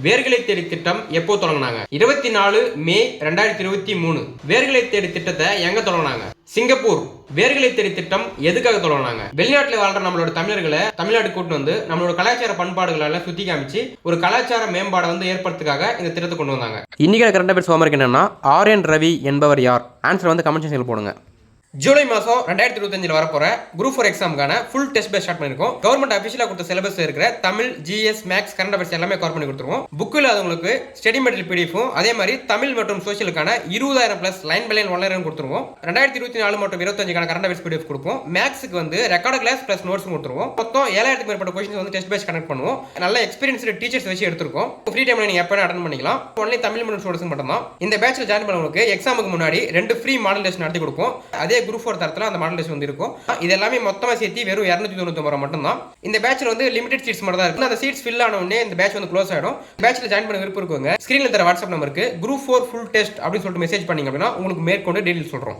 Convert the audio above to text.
வேர்களை தேடி திட்டம் எப்போ தொடங்கினாங்க? 24 மே 2023. வேர்களை தேடி திட்டத்தை எங்க தொடங்கினாங்க? சிங்கப்பூர். வேர்களை தேடி திட்டம் எதுக்காக தொடங்கினாங்க? வெளிநாட்டில் வாழ்ற நம்மளோட தமிழர்களை தமிழ்நாடு கூட்டு வந்து நம்மளோட கலாச்சார பண்பாடுகளை எல்லாம் சுத்தி காமிச்சு ஒரு கலாச்சார மேம்பாடை வந்து ஏற்படுத்துக்காக இந்த திட்டத்தை கொண்டு வந்தாங்க. இன்னைக்கு கரண்ட் அஃபேர்ஸ் ஹோம்வொர்க் என்னன்னா, RN ரவி என்பவர் யார்? ஆன்சர் வந்து கமெண்ட் செக்ஷனில் போடுங்க. ஜூலை மாதம் 2025 வரப்போற குரூப் 4 எக்ஸாமுக்கான ஃபுல் டெஸ்ட் பேட்ச் ஸ்டார்ட் பண்ணிருக்கோம். கவர்மெண்ட் அஃபிஷியலாக கொடுத்த சிலபஸ் இருக்கிற Tamil, GS, maths, current affairs எல்லாமே கவர் பண்ணி கொடுத்துருவோம். புக்கில் அதுங்களுக்கு ஸ்டடி மெட்டீரியல் பிடிஎஃபும் அதே மாதிரி தமிழ் மற்றும் சோசியலுக்கான 20,000+ லைன் பை லைன் ஒன்லைன் கொடுத்துருவோம். 2024 மற்றும் 25 கரண்ட் அஃபேர்ஸ் பிடிஎஃப் கொடுப்போம். மேக்ஸுக்கு வந்து ரெக்கார்டு கிளாஸ் ப்ளஸ் நோட்ஸ் கொடுத்துருவோம். மொத்தம் 7,000க்கு மேற்பட்ட கொஸ்டின்ஸ் வந்து டெஸ்ட் பேட்ச் கனெக்ட் பண்ணுவோம். நல்ல எக்ஸ்பீரியன்ஸ்டு டீச்சர்ஸ் வச்சு எடுத்துருக்கோம். ஃப்ரீ டைம்ல நீங்க எப்போ அட்டன் பண்ணிக்கலாம். ஒன்லி தமிழ் மற்றும் ஸ்டூடெண்ட்ஸ் மட்டும் தான். இந்த பேட்ச்ல ஜாயின் பண்ணவங்களுக்கு எக்ஸாமுக்கு முன்னாடி 2 ஃப்ரீ மாடல் டெஸ்ட் நடத்தி கொடுப்போம். அதே குரூப் 4 தரத்தில் அந்த மாடல் டெஸ்ட் வந்து இருக்கும். இது எல்லாமே மொத்தமா சேர்த்து வெறும் 299 ரூபாய் மட்டும் தான். இந்த பேட்ச்ல வந்து லிமிடெட் சீட்ஸ் மட்டும் தான் இருக்கு. அந்த சீட்ஸ் ஃபில் ஆன உடனே இந்த பேட்ச் வந்து க்ளோஸ் ஆயிடும். பேட்ச்ல ஜாயின் பண்ண விருப்பம் இருக்குங்க, ஸ்கிரீன்ல தர வாட்ஸ்அப் நம்பருக்கு group 4 full test அப்படின்னு சொல்லிட்டு மெசேஜ் பண்ணீங்க அப்படின்னா உங்களுக்கு மேற்கொண்டு டீடைல்ஸ் சொல்றோம்.